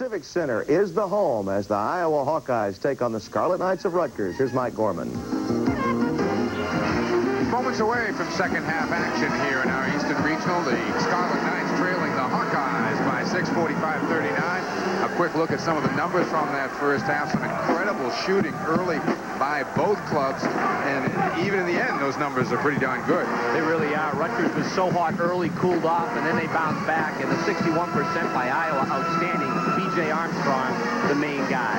Civic Center is the home as the Iowa Hawkeyes take on the Scarlet Knights of Rutgers. Here's Mike Gorman. Moments away from second half action here in our Eastern Regional. The Scarlet Knights trailing the Hawkeyes by 6, 45-39. A quick look at some of the numbers from that first half. Some incredible shooting early by both clubs. And even in the end, those numbers are pretty darn good. They really are. Rutgers was so hot early, cooled off, and then they bounced back. And the 61% by Iowa, outstanding. B.J. Armstrong, the main guy.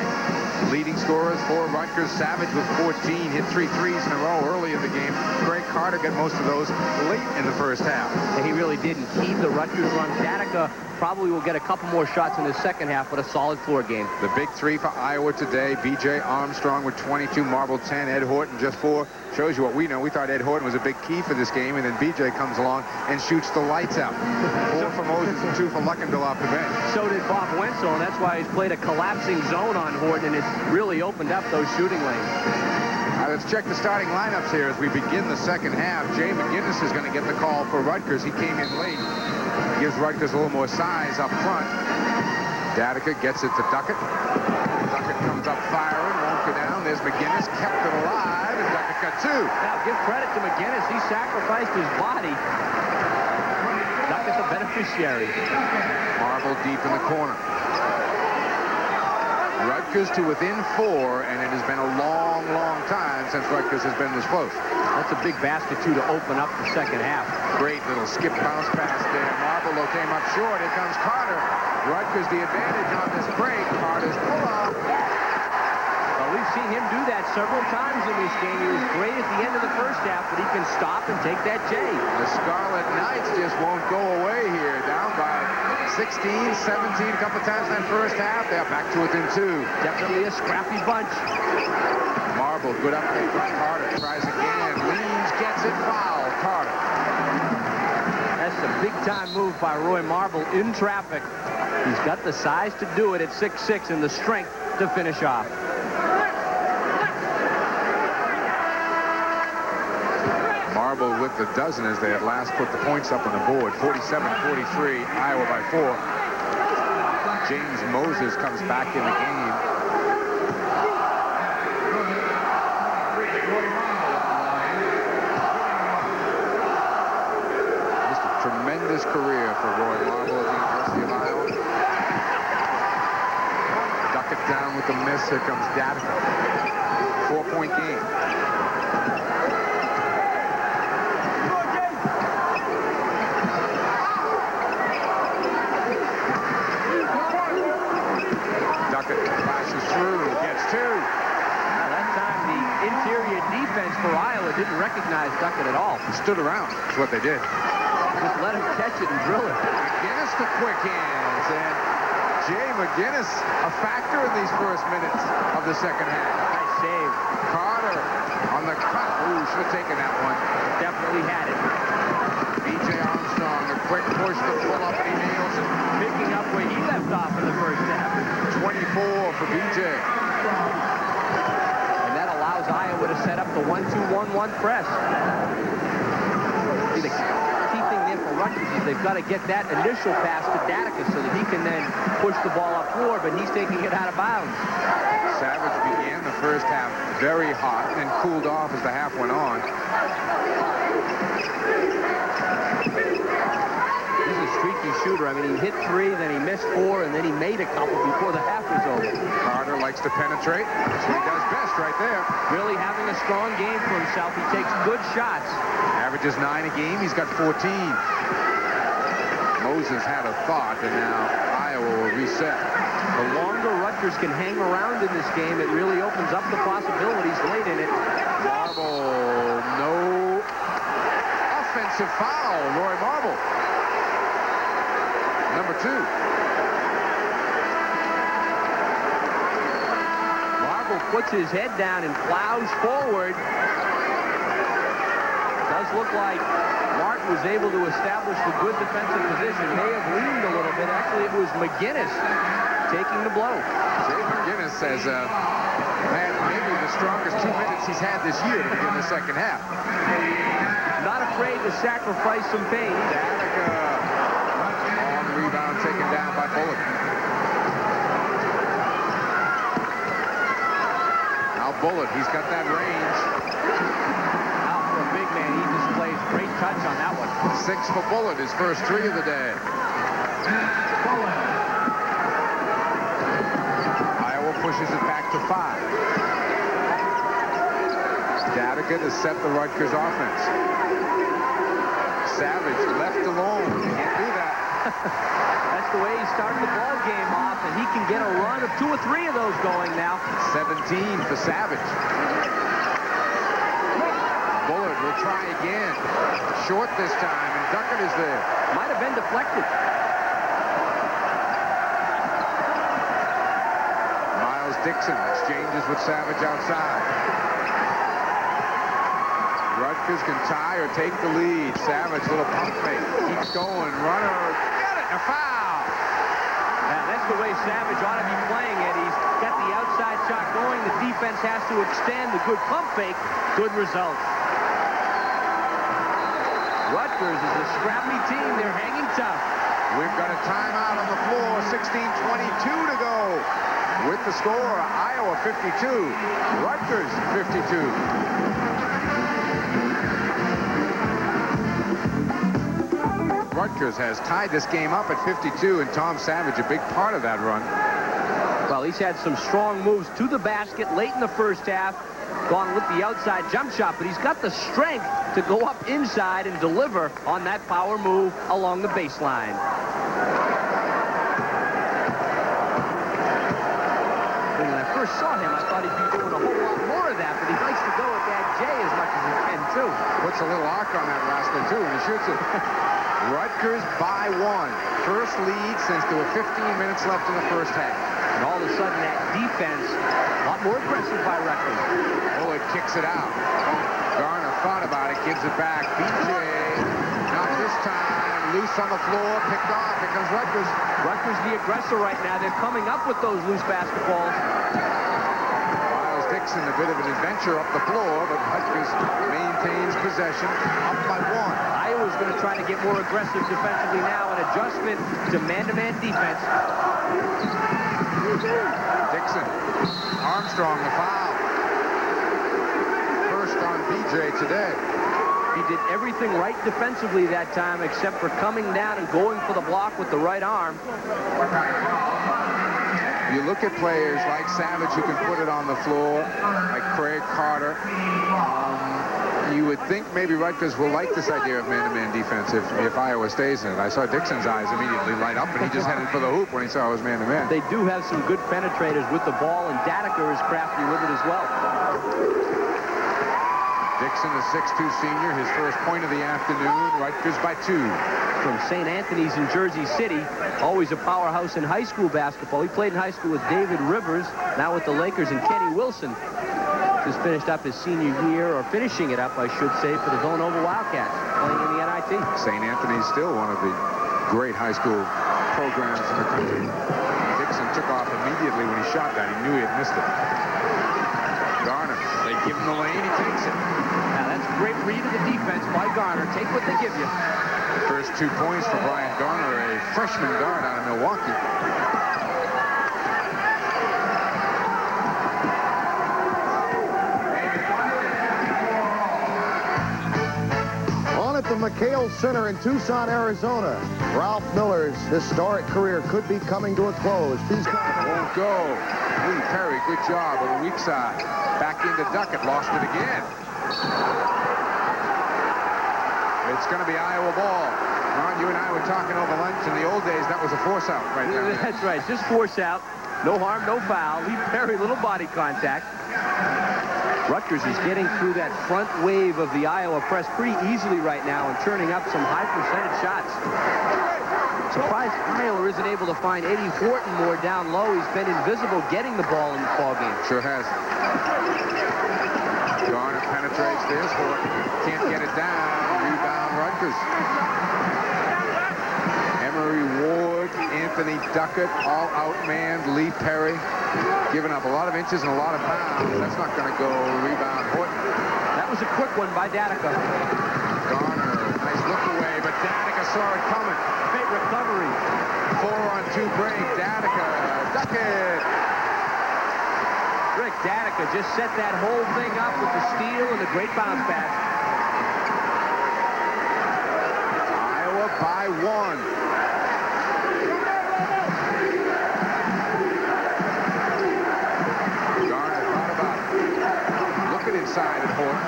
Leading scorers for Rutgers. Savage with 14, hit 3 threes in a row early in the game. Greg Carter got most of those late in the first half. And he really didn't keep the Rutgers run. Danica probably will get a couple more shots in the second half, but a solid floor game. The big three for Iowa today. B.J. Armstrong with 22, Marble 10, Ed Horton just 4. Shows you what we know. We thought Ed Horton was a big key for this game, and then B.J. comes along and shoots the lights out. 4 for Moses and 2 for Luckenbill off the bench. So did Bob Wenzel, and that's why he's played a collapsing zone on Horton, and it's really opened up those shooting lanes. All right, let's check the starting lineups here as we begin the second half. Jay McGinnis is going to get the call for Rutgers. He came in late. Gives Rutgers a little more size up front. Datica gets it to Duckett. Duckett comes up firing, won't go down. There's McGinnis, kept it alive, and Duckett got 2. Now, give credit to McGinnis. He sacrificed his body. Duckett the beneficiary. Marble deep in the corner. Rutgers to within 4, and it has been a long, long time since Rutgers has been this close. That's a big basket, too, to open up the second half. Great little skip bounce pass there. Marble came up short. Here comes Carter. Rutgers the advantage on this break. Carter's pull-up. Well, we've seen him do that several times in this game. He was great at the end of the first half, but he can stop and take that J. The Scarlet Knights just won't go away here. Down by 16, 17 a couple times in that first half. They're back to within 2. Definitely a scrappy bunch. Marble, good update from Carter. Tries again. Leans, gets it, foul. Carter. That's a big-time move by Roy Marble in traffic. He's got the size to do it at 6'6" and the strength to finish off. Marble with the dozen as they at last put the points up on the board. 47-43, Iowa by 4. James Moses comes back in the game. Just a tremendous career for Roy Marble at the University of Iowa. Duckett down with the miss. Here comes Datica. 4-point game. Flashes through, gets 2. Now, that time the interior defense for Iowa didn't recognize Duckett at all. He stood around. That's what they did. Just let him catch it and drill it. McGinnis the quick hands, and Jay McGinnis a factor in these first minutes of the second half. Nice save. Carter on the cut. Ooh, should have taken that one. Definitely had it. B.J. Armstrong, a quick push to pull up, and he nails it. Picking up where he left off in the first half. 24 for B.J. And that allows Iowa to set up the 1-2-1-1 press. See, the key thing there for Rutgers is they've got to get that initial pass to Datica so that he can then push the ball up floor, but he's taking it out of bounds. Savage began the first half very hot and cooled off as the half went on. He's a streaky shooter. I mean, he hit 3, then he missed 4, and then he made a couple before the half was over. Carter likes to penetrate. That's what he does best right there. Really having a strong game for himself. He takes good shots. Averages 9 a game. He's got 14. Moses had a thought, and now Iowa will reset. The longer Rutgers can hang around in this game, it really opens up the possibilities late in it. Marble, no offensive foul. Roy Marble. Number 2. Marble puts his head down and plows forward. Does look like Martin was able to establish the good defensive position. May have leaned a little bit. Actually, it was McGinnis taking the blow. Jay McGinnis says, man, maybe the strongest 2 minutes he's had this year to begin the second half. Not afraid to sacrifice some pain. Danica on the rebound, taken down by Bullock. Bullard. He's got that range. Now for a big man, he displays great touch on that one. 6 for Bullard, his first 3 of the day. Iowa pushes it back to 5. Datica to set the Rutgers offense. Savage left alone. Can't do that. That's the way he started the ball game off, and he can get a run of 2 or 3 of those going now. 17 for Savage. Bullard will try again. Short this time, and Duckett is there. Might have been deflected. Miles Dixon exchanges with Savage outside. Rutgers can tie or take the lead. Savage, little pump fake. Keeps going. Runner, get it, a foul. Now, that's the way Savage ought to be playing it. He's got the outside shot going. The defense has to extend. The good pump fake. Good result. Rutgers is a scrappy team. They're hanging tough. We've got a timeout on the floor. 16:22 to go. With the score, Iowa 52, Rutgers 52. Rutgers has tied this game up at 52, and Tom Savage a big part of that run. Well, he's had some strong moves to the basket late in the first half. Gone with the outside jump shot, but he's got the strength to go up inside and deliver on that power move along the baseline. When I first saw him, I thought he'd be doing a whole lot more of that, but he likes to go with that J as much as he can, too. Puts a little arc on that rascal, too, and he shoots it. Rutgers by 1. First lead since there were 15 minutes left in the first half. And all of a sudden, that defense, a lot more aggressive by Rutgers. Bullard kicks it out. Garner thought about it, gives it back. BJ, not this time. Loose on the floor, picked off. Here comes Rutgers. Rutgers the aggressor right now. They're coming up with those loose basketballs. Miles Dixon, a bit of an adventure up the floor, but Rutgers maintains possession, up by 1. Iowa's going to try to get more aggressive defensively now, an adjustment to man-to-man defense. Dixon, Armstrong, the foul. First on BJ today. He did everything right defensively that time, except for coming down and going for the block with the right arm. You look at players like Savage who can put it on the floor, like Craig Carter. You would think maybe Rutgers will like this idea of man-to-man defense if Iowa stays in it. I saw Dixon's eyes immediately light up, and he just headed for the hoop when he saw it was man-to-man. They do have some good penetrators with the ball, and Datica is crafty with it as well. Dixon, a 6'2 senior, his first point of the afternoon. Rutgers by 2. From St. Anthony's in Jersey City, always a powerhouse in high school basketball. He played in high school with David Rivers, now with the Lakers, and Kenny Wilson. Just finished up his senior year, or finishing it up, I should say, for the Villanova Wildcats, playing in the NIT. St. Anthony's still one of the great high school programs in the country. Dixon took off immediately when he shot that. He knew he had missed it. Garner, they give him the lane, he takes it. Now, that's a great read of the defense by Garner. Take what they give you. First 2 points for Brian Garner, a freshman guard out of Milwaukee. At the McHale Center in Tucson, Arizona, Ralph Miller's historic career could be coming to a close. Please won't go. Lee Perry, good job on the weak side. Back into Duckett, lost it again. It's going to be Iowa ball. Ron, you and I were talking over lunch. In the old days, that was a force out right there. That's right, just force out. No harm, no foul. Lee Perry, little body contact. Rutgers is getting through that front wave of the Iowa press pretty easily right now and turning up some high percentage shots. Surprised Iowa isn't able to find Eddie Horton more down low. He's been invisible getting the ball in the ball game. Sure has. Garner penetrates this. Horton can't get it down. Rebound Rutgers. Emery Ward, Anthony Duckett, all outmanned Lee Perry. Giving up a lot of inches and a lot of pounds. That's not going to go. Rebound Horton. That was a quick one by Datica. Garner, nice look away, but Datica saw it coming. Great recovery. 4-on-2 break. Datica, Duckett. Rick, Danica just set that whole thing up with the steal and the great bounce pass. Iowa by 1. Garner thought about it. Looking inside at Horton.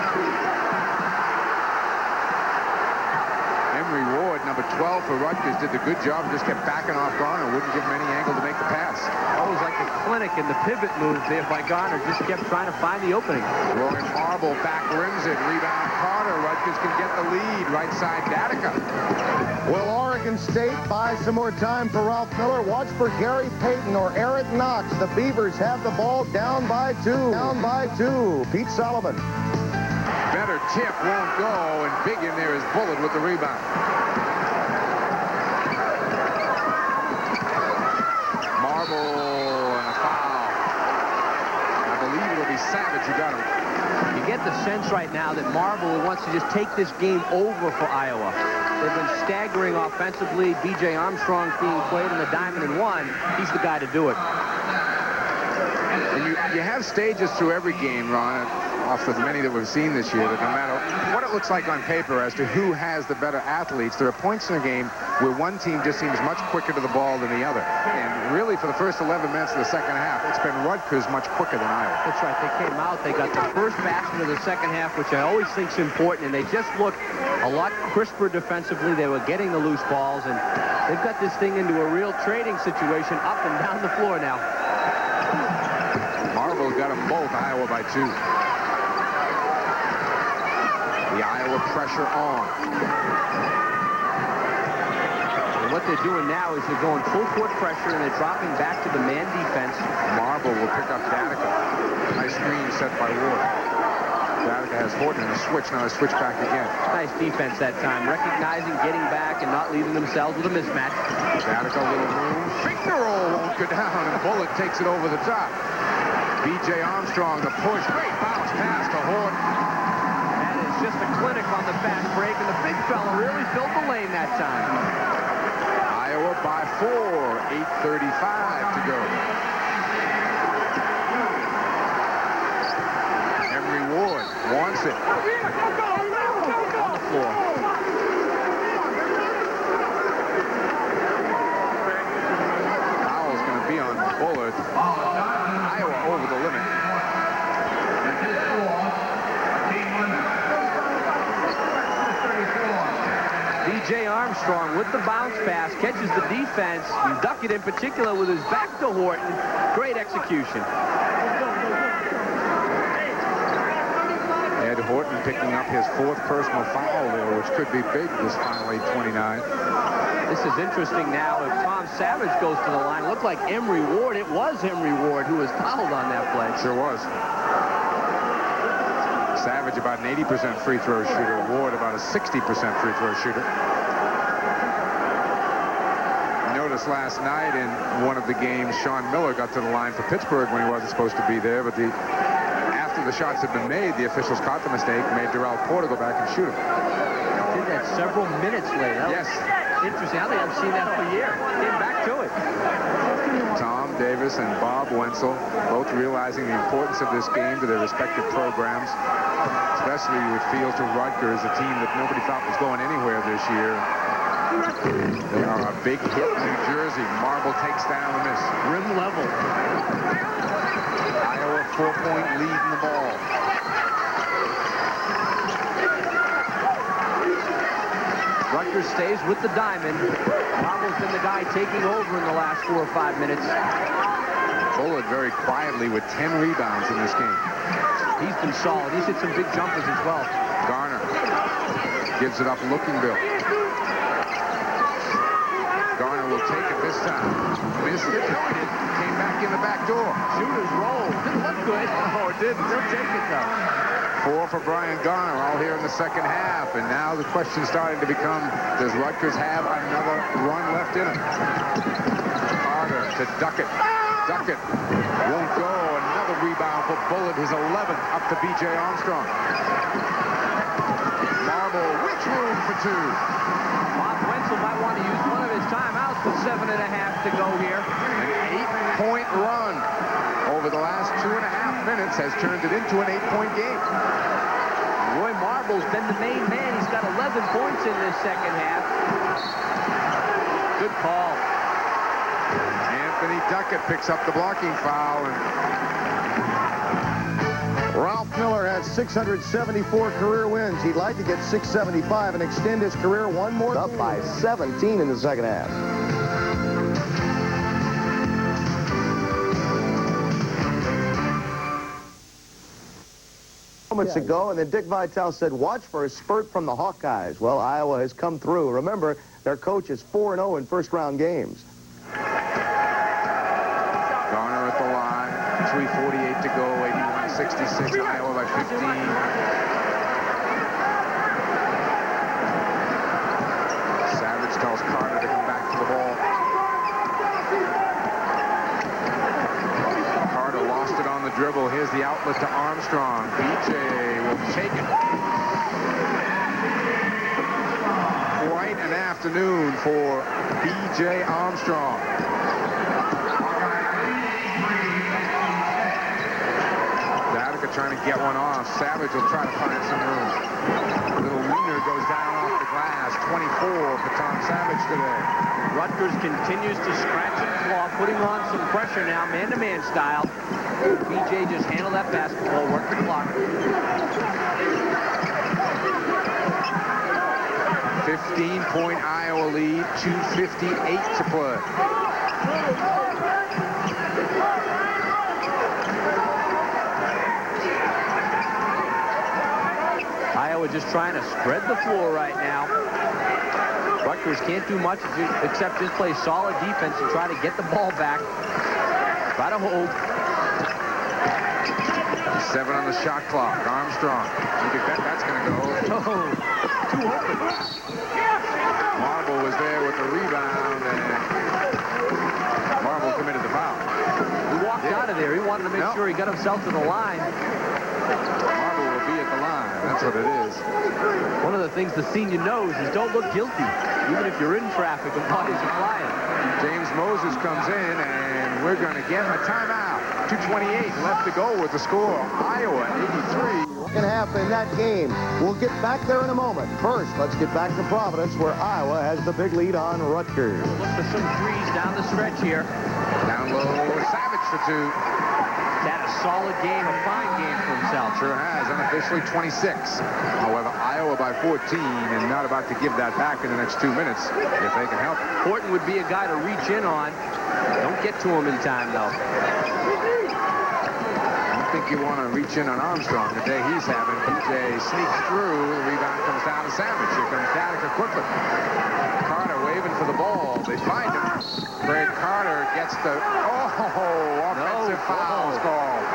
Emery Ward, number 12 for Rutgers, did the good job and just kept backing off Garner. Wouldn't give him any angle to make the pass. Always like a clinic in the pivot move there by Garner. Just kept trying to find the opening. Rowan Marble back rims it. Rebound Carter. Rutgers can get the lead. Right side Danica. Will Oregon State buy some more time for Ralph Miller? Watch for Gary Payton or Eric Knox. The Beavers have the ball down by 2. Down by 2. Pete Sullivan. Better tip, won't go, and big in there is Bullitt with the rebound. Marble and a foul. I believe it'll be Savage who got him. You get the sense right now that Marble wants to just take this game over for Iowa. They've been staggering offensively. B.J. Armstrong's being played in the diamond and one. He's the guy to do it. And you have stages through every game, Ron, off of many that we've seen this year, that no matter what it looks like on paper as to who has the better athletes, there are points in a game where one team just seems much quicker to the ball than the other. And really, for the first 11 minutes of the second half, it's been Rutgers much quicker than Iowa. That's right. They came out. They got the first basket of the second half, which I always think is important, and they just looked a lot crisper defensively. They were getting the loose balls, and they've got this thing into a real trading situation up and down the floor now. Marvel's got them both, Iowa by 2. The Iowa pressure on. And what they're doing now is they're going full court pressure and they're dropping back to the man defense. Marble will pick up Danica. Nice screen set by Ward. Danica has Horton in a switch. Now a switch back again. Nice defense that time. Recognizing, getting back, and not leaving themselves with a mismatch. Danica, a little room. Finger roll won't go down, and Bullitt takes it over the top. B.J. Armstrong, the push. Great bounce pass to Horton. Just a clinic on the fast break, and the big fella really filled the lane that time. Iowa by 4, 8:35 to go. Emery Ward wants it. On the floor. Foul's going to be on Bullard. Iowa over the limit. B.J. Armstrong with the bounce pass, catches the defense. Duckett in particular with his back to Horton. Great execution. Ed Horton picking up his 4th personal foul there, which could be big this final 8:29. This is interesting now. If Tom Savage goes to the line, it looked like Emery Ward. It was Emery Ward who was fouled on that play. Sure was. Savage about an 80% free throw shooter. Ward about a 60% free throw shooter. Notice last night in one of the games, Sean Miller got to the line for Pittsburgh when he wasn't supposed to be there, but after the shots had been made, the officials caught the mistake, made Darrell Porter go back and shoot him. Did that several minutes later. Yes. Interesting. I think I've seen that all year. Came back to it. Tom Davis and Bob Wenzel both realizing the importance of this game to their respective programs. Especially you would feel to Rutgers, a team that nobody thought was going anywhere this year. They are a big hit in New Jersey. Marble takes down the miss. Rim level. Iowa 4-point lead in the ball. Rutgers stays with the diamond. Marble's been the guy taking over in the last 4 or 5 minutes. Bullard very quietly with 10 rebounds in this game. He's been solid. He's hit some big jumpers as well. Garner gives it up, looking Bill. Garner will take it this time. Missed it. Came back in the back door. Shooters roll. Didn't look good. Oh, it didn't. They'll take it though. 4 for Brian Garner, all here in the second half. And now the question starting to become, does Rutgers have another run left in it? Carter to Duckett. Duckett won't go. Another rebound for Bullitt, his 11th, up to B.J. Armstrong. Marble with room for 2. Bob Wenzel might want to use one of his timeouts with 7.5 to go here. An 8-point run over the last 2.5 minutes Providence has turned it into an 8-point game. Roy Marble's been the main man. He's got 11 points in this second half. Good call. Anthony Duckett picks up the blocking foul. Ralph Miller has 674 career wins. He'd like to get 675 and extend his career one more. Up by 17 in the second half. Moments ago, and then Dick Vitale said, watch for a spurt from the Hawkeyes. Well, Iowa has come through. Remember, their coach is 4-0 in first-round games. Garner at the line, 3:48 to go, 81-66, Iowa by 15. Savage tells Carter to come back to the ball. Carter lost it on the dribble. Here's the outlet to Armstrong. BJ will take it. Quite an afternoon for B.J. Armstrong. Datica trying to get one off. Savage will try to find some room. Little Wiener goes down off the glass. 24 for Tom Savage today. Rutgers continues to scratch and claw, putting on some pressure now, man-to-man style. B.J. just handled that basketball, worked the clock. 15-point Iowa lead, 2:58 to play. Iowa just trying to spread the floor right now. Rutgers can't do much except just play solid defense and try to get the ball back. Try to hold. 7 on the shot clock. Armstrong. You can bet that's going to go. Oh, too open. Marble was there with the rebound, and Marble committed the foul. He walked out of there. He wanted to make sure he got himself to the line. Marble will be at the line. That's what it is. One of the things the senior knows is don't look guilty, even if you're in traffic and bodies are flying. James Moses comes in, and we're going to get a timeout. 2:28 left to go with the score. Iowa 83. Second half in that game. We'll get back there in a moment. First, let's get back to Providence, where Iowa has the big lead on Rutgers. Look for some threes down the stretch here. Down low, Savage for 2. Had a solid game, a fine game for himself. Sure has, unofficially 26. However, Iowa by 14 and not about to give that back in the next 2 minutes if they can help it. Horton would be a guy to reach in on. Don't get to him in time, though. I think you want to reach in on Armstrong the day he's having. BJ sneaks through. The rebound comes down to Savage. Here comes Datica quickly. Carter waving for the ball. They find him. Greg Carter gets the offensive foul called.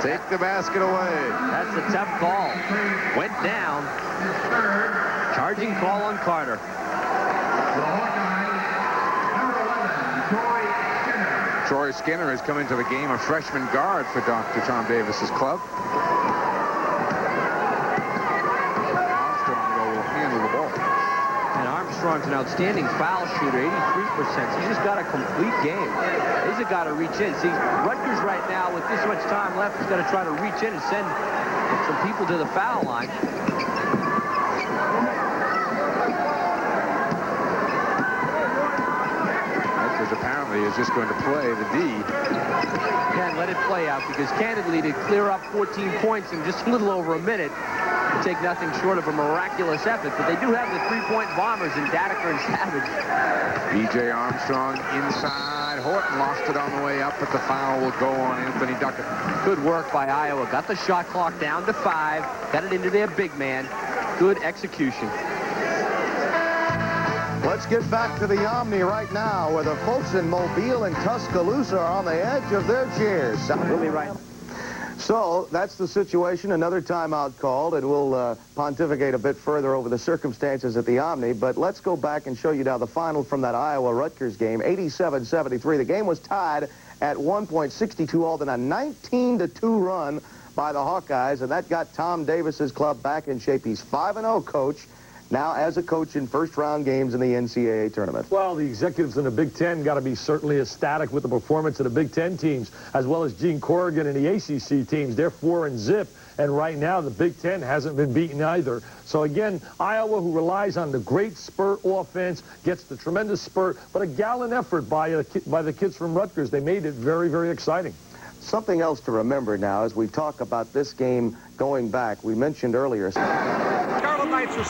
Take the basket away. That's a tough call. Went down. Charging call on Carter. Troy Skinner has come into the game, a freshman guard for Dr. Tom Davis's club. Armstrong will handle the ball. And Armstrong's an outstanding foul shooter, 83%. He's just got a complete game. He's a guy to reach in. See, Rutgers right now, with this much time left, is going to try to reach in and send some people to the foul line. Apparently is just going to play the D. Yeah, let it play out, because candidly, to clear up 14 points in just a little over a minute would take nothing short of a miraculous effort. But they do have the three-point bombers in Datica and Savage. B.J. Armstrong inside. Horton lost it on the way up, but the foul will go on Anthony Duckett. Good work by Iowa. Got the shot clock down to 5. Got it into their big man. Good execution. Let's get back to the Omni right now, where the folks in Mobile and Tuscaloosa are on the edge of their chairs. Really right. So that's the situation. Another timeout called, and we'll pontificate a bit further over the circumstances at the Omni. But let's go back and show you now the final from that Iowa-Rutgers game, 87-73. The game was tied at one point, 62 all, then a 19-2 run by the Hawkeyes, and that got Tom Davis's club back in shape. He's 5-0 coach. now as a coach in first-round games in the NCAA tournament. Well, the executives in the Big Ten got to be certainly ecstatic with the performance of the Big Ten teams, as well as Gene Corrigan and the ACC teams. They're 4-0, and right now the Big Ten hasn't been beaten either. So again, Iowa, who relies on the great spurt offense, gets the tremendous spurt, but a gallant effort by the kids from Rutgers. They made it very, very exciting. Something else to remember now as we talk about this game going back. We mentioned earlier. Scarlet Knights are